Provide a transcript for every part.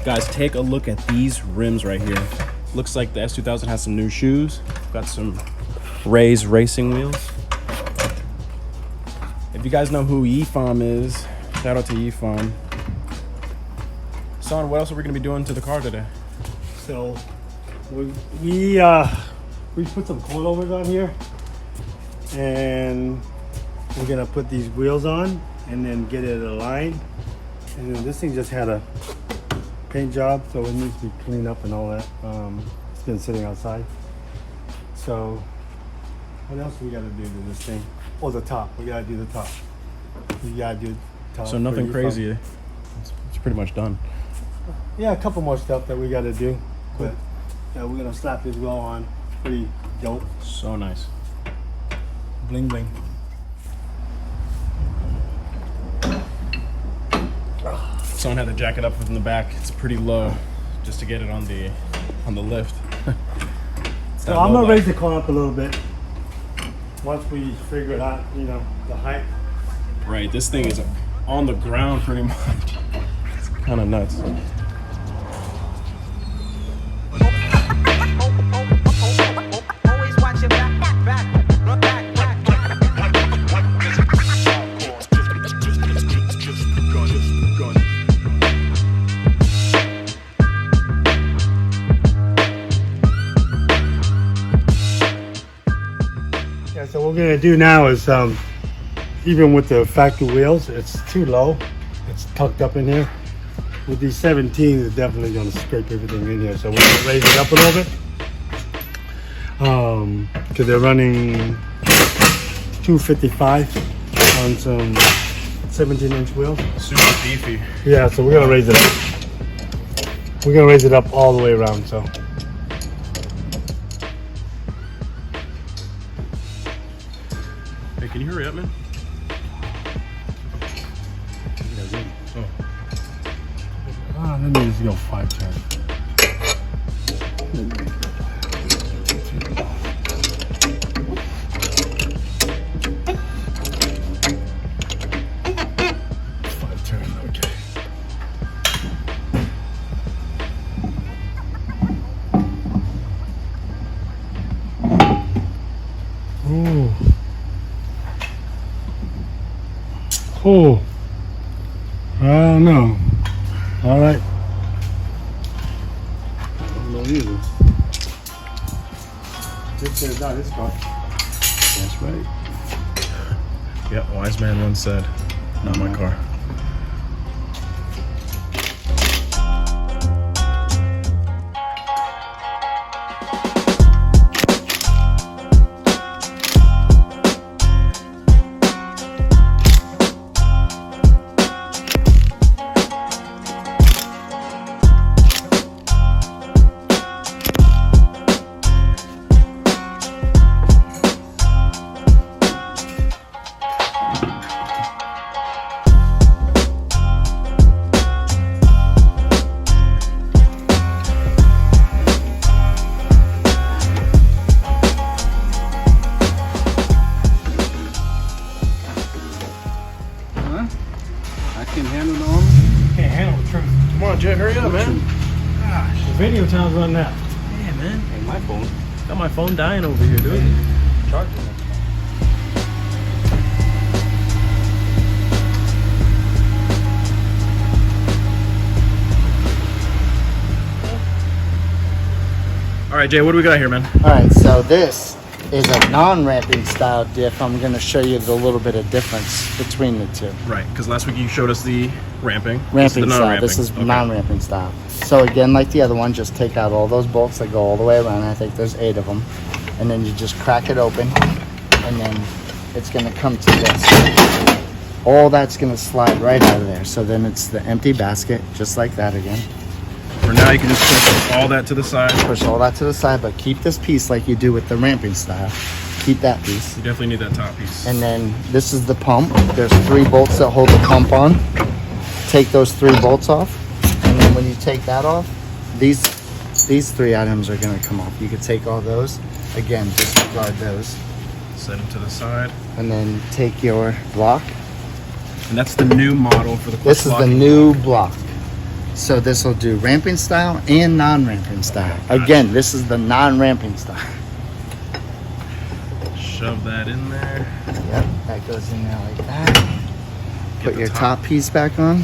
Guys, take a look at these rims right here. Looks like the S2000 has some new shoes. Got some Ray's racing wheels. If you guys know who Yifam is, shout out to Yifam. Son, what else are we gonna be doing to the car today? So we put some coilovers on here, and we're gonna put these wheels on and then get it aligned. And then this thing just had a paint job, so it needs to be cleaned up and all that. It's been sitting outside. So what else we gotta do to this thing? Oh, the top. We gotta do the top. We gotta do the top. So nothing crazy. It's pretty much done. Yeah, a couple more stuff that we gotta do. But yeah, we're gonna slap this wheel on. Pretty dope. So nice. Bling bling. Son had to jack it up from the back. It's pretty low, just to get it on the lift. So I'm gonna raise the car up a little bit once we figure it out. You know, the height. Right, this thing is on the ground pretty much. It's kind of nuts. Yeah, so what we're gonna do now is even with the factory wheels, it's too low. It's tucked up in here. With these 17s, it's definitely gonna scrape everything in here. So we're gonna raise it up a little bit. Because they're running 255 on some 17-inch wheels. Super beefy. Yeah, so we're gonna raise it up. We're gonna raise it up all the way around, so. Hey, can you hurry up, man? Let me just go 5 turns. Okay. Ooh. Oh. I don't know. All right. No either. This is not his car. That's right. Yeah, wise man once said, not my car. Come on, Jet, hurry up, man. Gosh, the video time's running out. Yeah, man. Hey, my phone. Got my phone dying over here, dude. Charging it. All right, Jay, what do we got here, man? All right, so this is a non-ramping style diff. I'm going to show you the little bit of difference between the two. Right, because last week you showed us the ramping. Ramping style. This is non-ramping style. So again, like the other one, just take out all those bolts that go all the way around. I think there's 8 of them. And then you just crack it open, and then it's going to come to this. All that's going to slide right out of there. So then it's the empty basket, just like that again. For now, you can just push all that to the side. Push all that to the side, but keep this piece like you do with the ramping style. Keep that piece. You definitely need that top piece. And then this is the pump. There's 3 bolts that hold the pump on. Take those 3 bolts off, and then when you take that off, these 3 items are going to come off. You could take all those. Again, disregard those. Set them to the side. And then take your block. And that's the new model for the This is the new block. So this will do ramping style and non-ramping style. Again, this is the non-ramping style. Shove that in there. Yep, that goes in there like that. Put your top piece back on.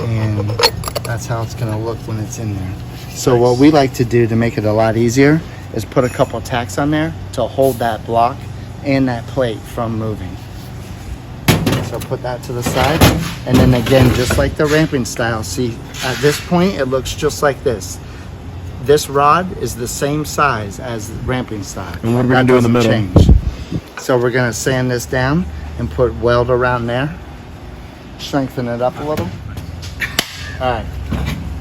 And that's how it's gonna look when it's in there. So what we like to do to make it a lot easier is put a couple tacks on there to hold that block and that plate from moving. So put that to the side. And then again, just like the ramping style, see at this point, it looks just like this. This rod is the same size as the ramping style. And what are we gonna do in the middle? Change. So we're gonna sand this down and put weld around there. Strengthen it up a little. All right,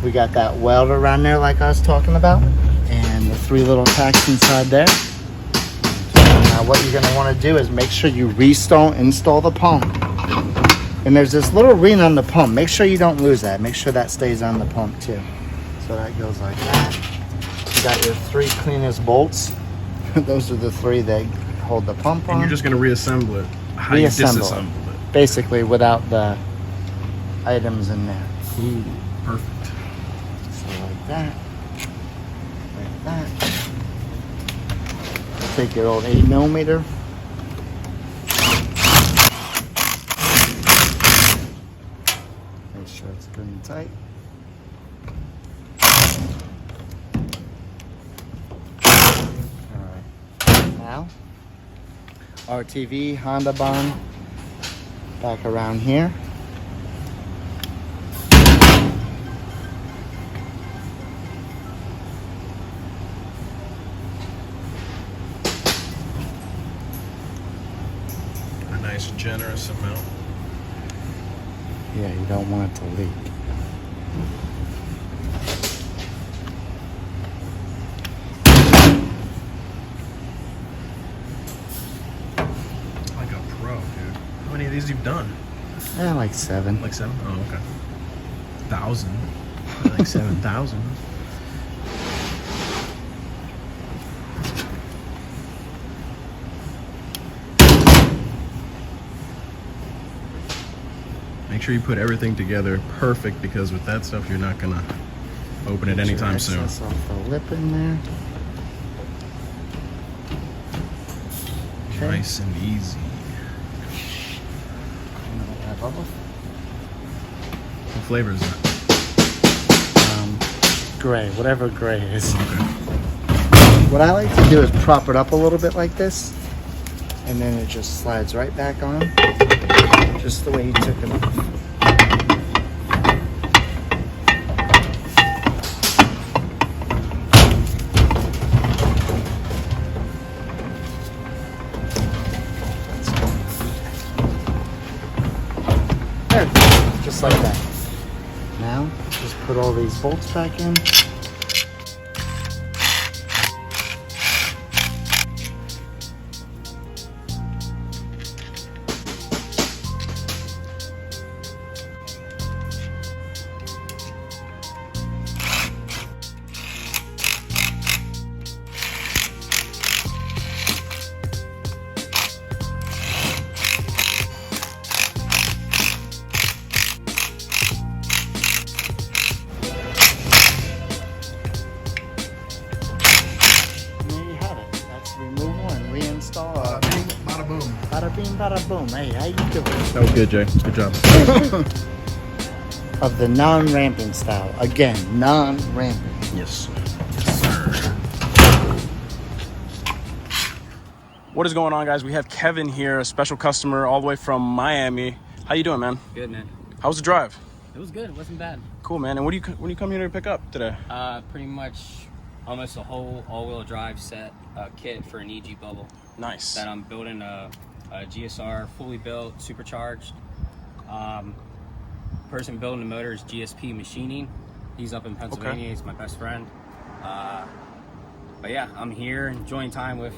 we got that weld around there like I was talking about, and the 3 little tacks inside there. Now what you're gonna wanna do is make sure you install the pump. And there's this little ring on the pump. Make sure you don't lose that. Make sure that stays on the pump too. So that goes like that. You got your 3 cleanest bolts. Those are the 3 that hold the pump on. And you're just gonna reassemble it. How you disassemble it. Basically without the items in there. Ooh, perfect. So like that. Like that. Take your old 8mm. Make sure it's good and tight. Alright. Now, RTV Honda bond back around here. Nice generous amount. Yeah, you don't want it to leak. Like a pro, dude. How many of these you've done? Yeah, like 7. Like 7? Oh, okay. 1,000. Like 7,000. Make sure you put everything together perfect, because with that stuff you're not gonna open it anytime soon. Off the lip in there. Okay. Nice and easy. Bubble. What flavor is that? Gray, whatever gray is. Okay. What I like to do is prop it up a little bit like this, and then it just slides right back on, just the way you took it off. There, just like that. Now, just put all these bolts back in. Bada boom. Bada bing, bada boom. Hey, how you doing? That was good, Jay. Good job. Of the non-ramping style. Again, non-ramping. Yes, sir. What is going on, guys? We have Kevin here, a special customer all the way from Miami. How you doing, man? Good, man. How was the drive? It was good. It wasn't bad. Cool, man. And when do you come here to pick up today? Pretty much almost a whole all-wheel drive set kit for an EG bubble. Nice. That I'm building a GSR, fully built, supercharged. Person building the motor is GSP Machining. He's up in Pennsylvania. Okay. He's my best friend. But yeah, I'm here enjoying time with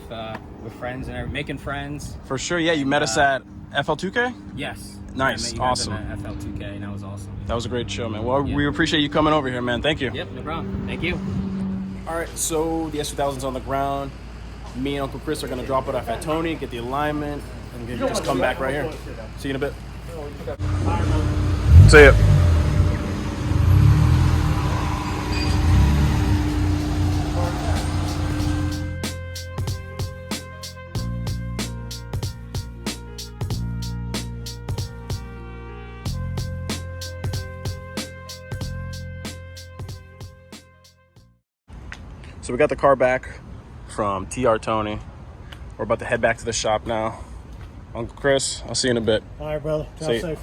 friends and making friends. For sure. Yeah, you met us at FL2K? Yes. Nice. I met Awesome. at FL2K, and that was awesome. That was a great show, man. Well, we appreciate you coming over here, man. Thank you. Yep, no problem. Thank you. All right, so the S2000's on the ground. Me and Uncle Chris are gonna drop it off at Tony, get the alignment, and then just come back right here. See you in a bit. See ya. So we got the car back from TR Tony. We're about to head back to the shop now. Uncle Chris, I'll see you in a bit. All right, brother. See Drive you. safe.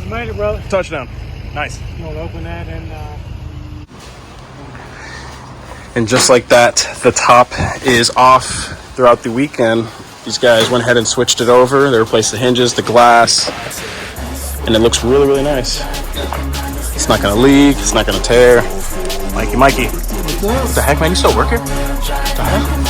You made it, brother. Touchdown. Nice. You want to open that and And just like that, the top is off throughout the weekend. These guys went ahead and switched it over. They replaced the hinges, the glass, and it looks really, really nice. It's not gonna leak, it's not gonna tear. Mikey. What the heck, man? You still working? What the heck?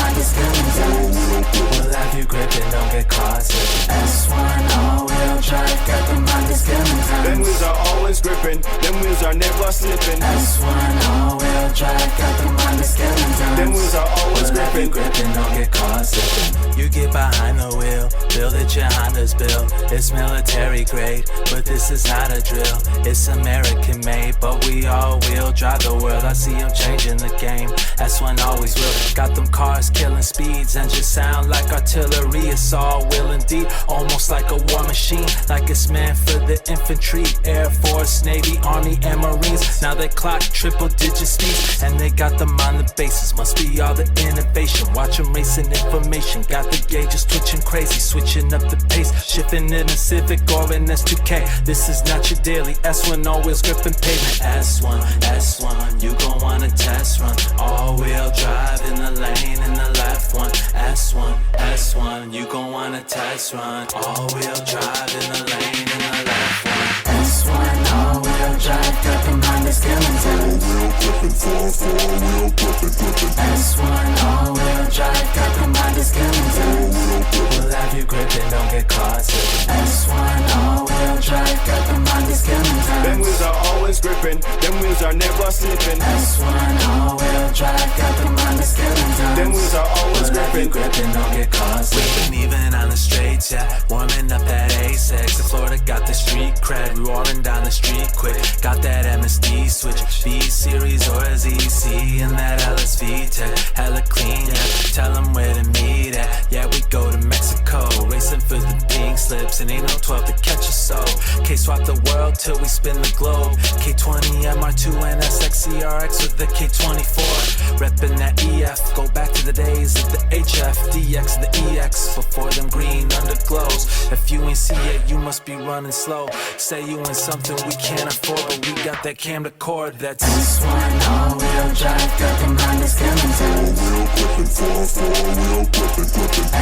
Them wheels are always gripping, them wheels are never slipping. S1 all-wheel drive, got them on the skeleton. Them wheels are always gripping, don't get caught slipping. You get behind the wheel, build it your Honda's built. It's military grade, but this is not a drill. It's American made, but we all-wheel drive the world. I see them changing the game, S1 always will. Got them cars killing speeds and just sound like artillery. It's all-wheel indeed, almost like a war machine, like it's meant for the infantry, Air Force, Navy, Army, and Marines. Now they clock triple-digit speeds, and they got them on the bases. Must be all the innovation. Watch them racing information. Got the gauges twitching crazy, switching up the pace, shifting in a Civic or an S2K. This is not your daily S1, all-wheels gripping pavement. S1, you gon' want a test run. All-wheel drive in the lane in the left one. S1, you gon' want a test run. All-wheel drive in the lane in the left one. S1 all-wheel drive, got them on the skeleton. S1 all-wheel drive, got them on the skeleton. We'll have you gripping, don't get caught slipping. S1 all-wheel drive, got them on the skeleton. Them wheels are always gripping, them wheels are never slipping. S1 all-wheel drive, got them on the skeleton. Them wheels are always gripping, don't get caught slipping. Even on the straights, yeah, warming up that A6. In Florida got the street cred, we roaring down the street quick. Got that MSD switch, B-Series or a ZC, and that LSV tech, hella clean, yeah. Tell them where to meet at, yeah, we go to Mexico, racing for the pink slips, and ain't no 12 to catch us, so K-swap the world till we spin the globe. K20, MR2, and SXCRX with the K24, reppin' that EF, go back to the days of the HF, DX, the EX, before them green underglows. If you ain't see it, you must be running slow. Say you in something we can't afford, but we got that camera cord that's S1 all-wheel drive, got them on the skeleton.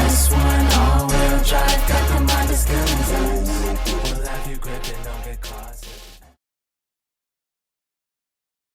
S1 all-wheel drive, got them on the skeleton.